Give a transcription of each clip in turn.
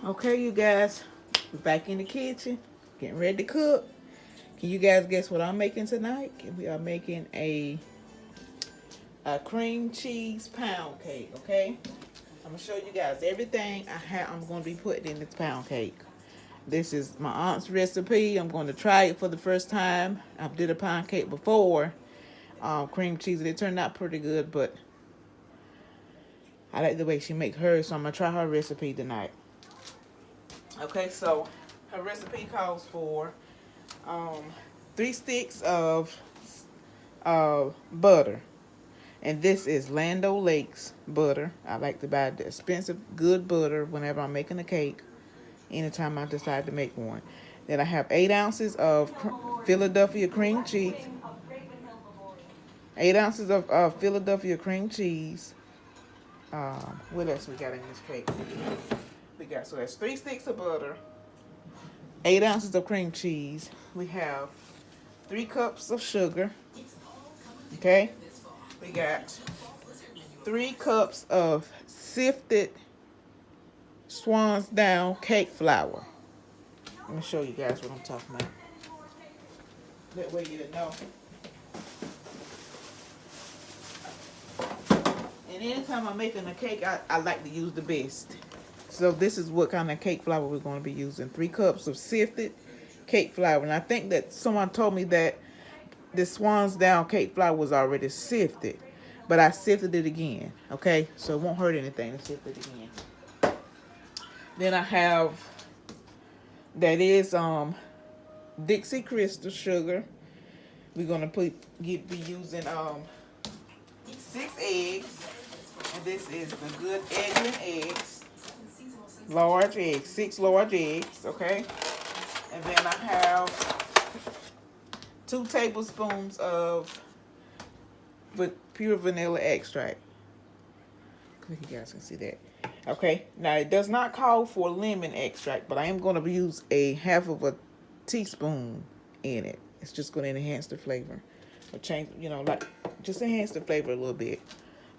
Okay, you guys, we're back in the kitchen, getting ready to cook. Can you guys guess what I'm making tonight? We are making a cream cheese pound cake, okay? I'm gonna show you guys everything I'm gonna be putting in this pound cake. This is my aunt's recipe. I'm going to try it for the first time. I did a pound cake before, cream cheese, and it turned out pretty good, but I like the way she makes hers, so I'm gonna try her recipe tonight. Okay, so her recipe calls for um, 3 sticks of butter. And this is Land O'Lakes butter. I like to buy the expensive, good butter whenever I'm making a cake, anytime I decide to make one. Then I have 8 ounces of Philadelphia cream cheese. 8 ounces of Philadelphia cream cheese. What else we got in this cake? So that's 3 sticks of butter, 8 ounces of cream cheese. We have 3 cups of sugar. Okay. We got 3 cups of sifted Swan's Down cake flour. Let me show you guys what I'm talking about. That way you know. And anytime I'm making a cake, I like to use the best. So this is what kind of cake flour we're going to be using. 3 cups of sifted cake flour. And I think that someone told me that this Swan's Down cake flour was already sifted. But I sifted it again. Okay? So it won't hurt anything to sift it again. Then I have, that is Dixie Crystal sugar. We're going to be using 6 eggs. And this is the Good Egg eggs. Large eggs. 6 large eggs. Okay? And then I have 2 tablespoons of pure vanilla extract. I think you guys can see that. Okay, now it does not call for lemon extract, but I am going to use a half of a teaspoon in it. It's just going to enhance the flavor. Or change, just enhance the flavor a little bit.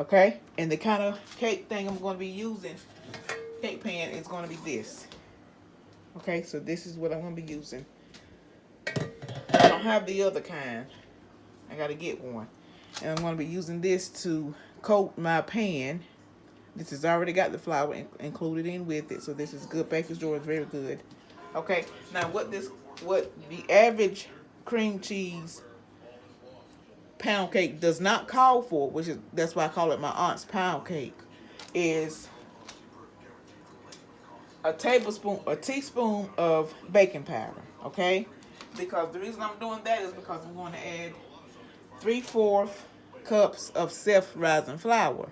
Okay, and the kind of cake thing I'm going to be using, cake pan, is going to be this. Okay, so this is what I'm going to be using. I don't have the other kind. I got to get one. And I'm going to be using this to coat my pan. This has already got the flour included in with it. So this is good. Baker's Joy is very good. Okay. Now what the average cream cheese pound cake does not call for, that's why I call it my aunt's pound cake, is a teaspoon of baking powder. Okay. Because the reason I'm doing that is because I'm going to add 3/4 cups of self-rising flour.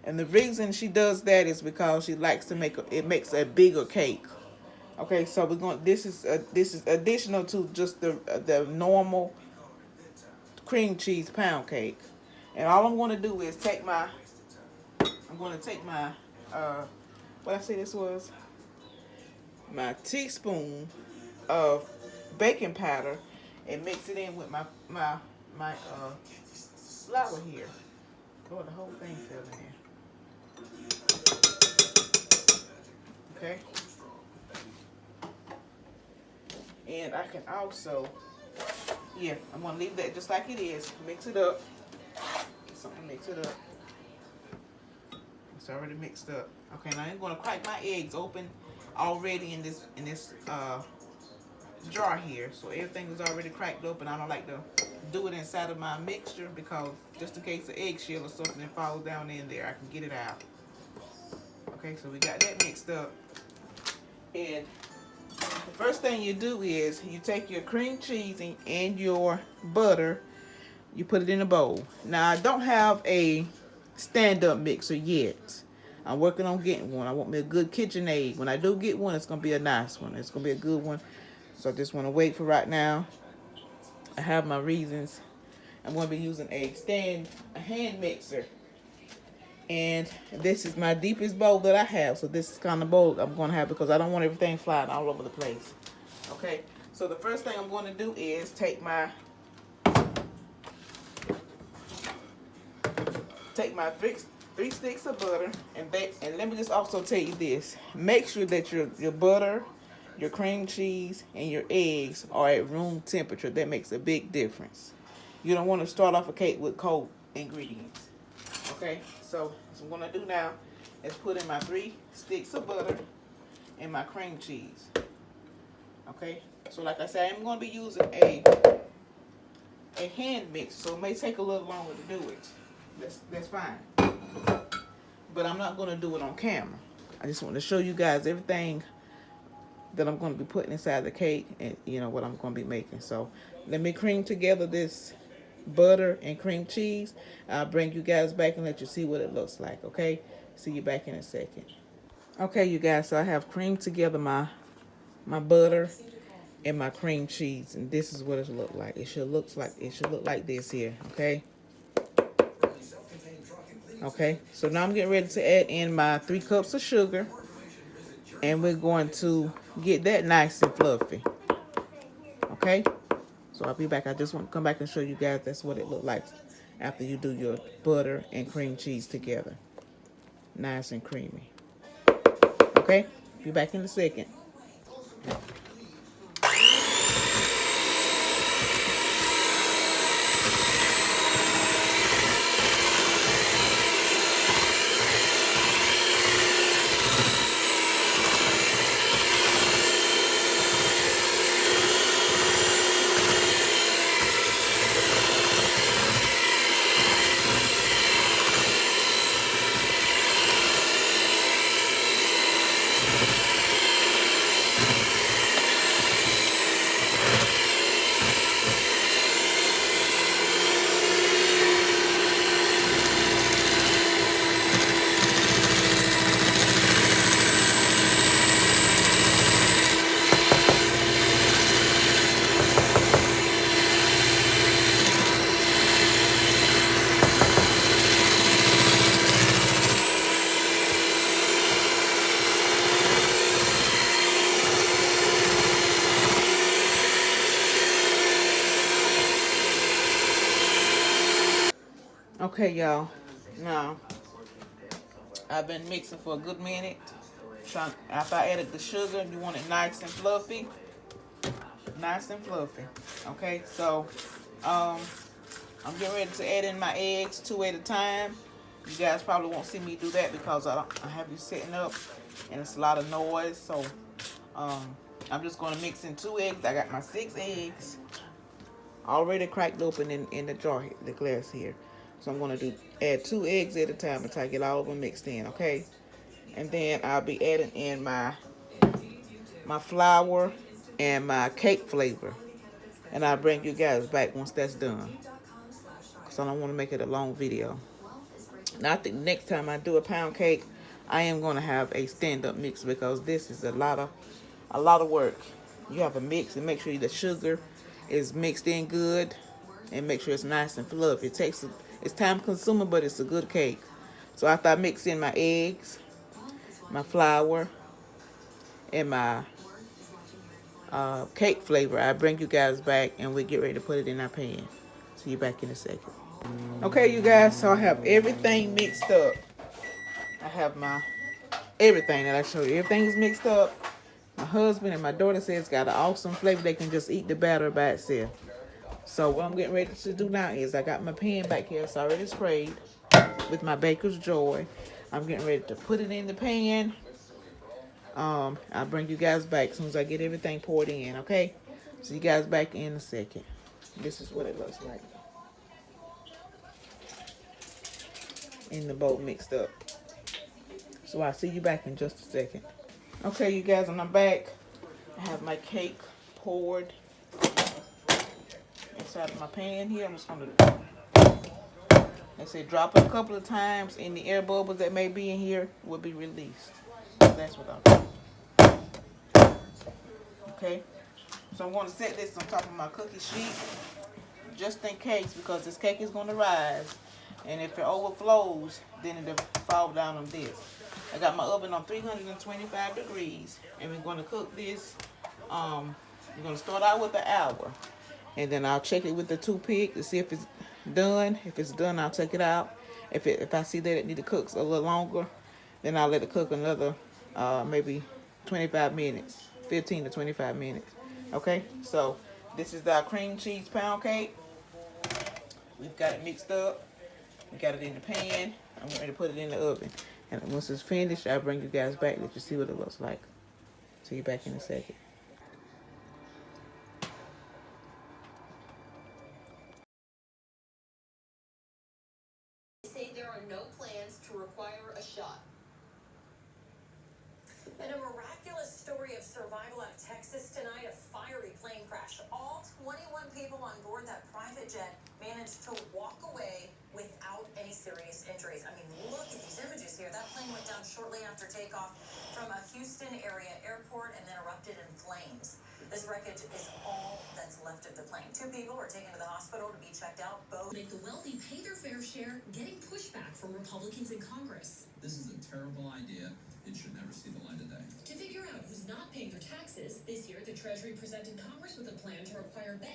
And the reason she does that is because she likes to it makes a bigger cake. Okay, so this is additional to just the normal cream cheese pound cake. And all I'm going to do is take my what I say this was, my teaspoon of baking powder, and mix it in with my flour here. Oh, the whole thing fell in here. Okay. And I can also, I'm going to leave that just like it is. Mix it up. Mix it up. It's already mixed up. Okay, now I'm going to crack my eggs open already in this jar here. So everything is already cracked open. I don't like to do it inside of my mixture because just in case the eggshell or something falls down in there, I can get it out. Okay, so we got that mixed up. And the first thing you do is you take your cream cheese and your butter, you put it in a bowl. Now, I don't have a stand-up mixer yet. I'm working on getting one. I want me a good KitchenAid. When I do get one, it's going to be a nice one. It's going to be a good one. So I just want to wait for right now. I have my reasons. I'm going to be using a hand mixer. And this is my deepest bowl that I have. So this is kind of bowl I'm going to have because I don't want everything flying all over the place. Okay. So the first thing I'm going to do is take my 3 sticks of butter, and let me just also tell you this: make sure that your butter, your cream cheese, and your eggs are at room temperature. That makes a big difference. You don't want to start off a cake with cold ingredients. Okay, so what I'm gonna do now is put in my 3 sticks of butter and my cream cheese. Okay, so like I said, I'm gonna be using a hand mix, so it may take a little longer to do it. That's fine. But I'm not gonna do it on camera. I just want to show you guys everything that I'm going to be putting inside the cake, and you know what I'm going to be making. So let me cream together this butter and cream cheese. I'll bring you guys back and let you see what it looks like. Okay, see you back in a second. Okay, you guys, so I have creamed together my butter and my cream cheese, and this is what it look like. It should look like this here. Okay, so now I'm getting ready to add in my 3 cups of sugar, and we're going to get that nice and fluffy. Okay, so I'll be back. I just want to come back and show you guys that's what it looked like after you do your butter and cream cheese together. Nice and creamy. Okay, be back in a second. Okay, y'all. Now I've been mixing for a good minute. After I added the sugar, you want it nice and fluffy. Nice and fluffy. Okay, so I'm getting ready to add in my eggs 2 at a time. You guys probably won't see me do that because I have you setting up and it's a lot of noise. So I'm just going to mix in 2 eggs. I got my 6 eggs already cracked open in the jar, the glass here. So I'm going to add 2 eggs at a time until I get all of them mixed in, okay? And then I'll be adding in my flour and my cake flavor. And I'll bring you guys back once that's done, because I don't want to make it a long video. Now I think next time I do a pound cake, I am going to have a stand-up mix, because this is a lot of work. You have a mix and make sure the sugar is mixed in good, and make sure it's nice and fluffy. It's time consuming, but it's a good cake. So after I mix in my eggs, my flour, and my cake flavor, I bring you guys back and we get ready to put it in our pan. See you back in a second. Okay, you guys, so I have everything mixed up. I have my everything that I showed you. Everything is mixed up. My husband and my daughter said it's got an awesome flavor. They can just eat the batter by itself. So what I'm getting ready to do now is I got my pan back here. It's already sprayed with my Baker's Joy. I'm getting ready to put it in the pan. I'll bring you guys back as soon as I get everything poured in, okay? See you guys back in a second. This is what it looks like. In the bowl mixed up. So I'll see you back in just a second. Okay, you guys, and I'm back. I have my cake poured inside of my pan here. I'm just going to, let's say, drop it a couple of times, and the air bubbles that may be in here will be released. That's what I'm doing. Okay, so I'm going to set this on top of my cookie sheet just in case, because this cake is going to rise, and if it overflows, then it'll fall down on this. I got my oven on 325 degrees, and we're going to cook this. We're going to start out with an hour, and then I'll check it with the toothpick to see if it's done. If it's done, I'll take it out, If I see that it need to cook a little longer, then I'll let it cook another maybe 25 minutes, 15 to 25 minutes. Okay, so this is our cream cheese pound cake. We've got it mixed up. We got it in the pan. I'm ready to put it in the oven. And once it's finished, I'll bring you guys back. Let you see what it looks like. See you back in a second. Say there are no plans to require a shot. And a miraculous story of survival out of Texas tonight, a fiery plane crash. All 21 people on board that private jet managed to walk away without any serious injuries. I mean, look at these images here. That plane went down shortly after takeoff from a Houston area airport and then erupted in flames. This wreckage is all that's left of the plane. 2 people were taken to the hospital to be checked out. Both make the wealthy pay their fair share, getting pushback from Republicans in Congress. This is a terrible idea. It should never see the light of day. To figure out who's not paying their taxes, this year the Treasury presented Congress with a plan to require banks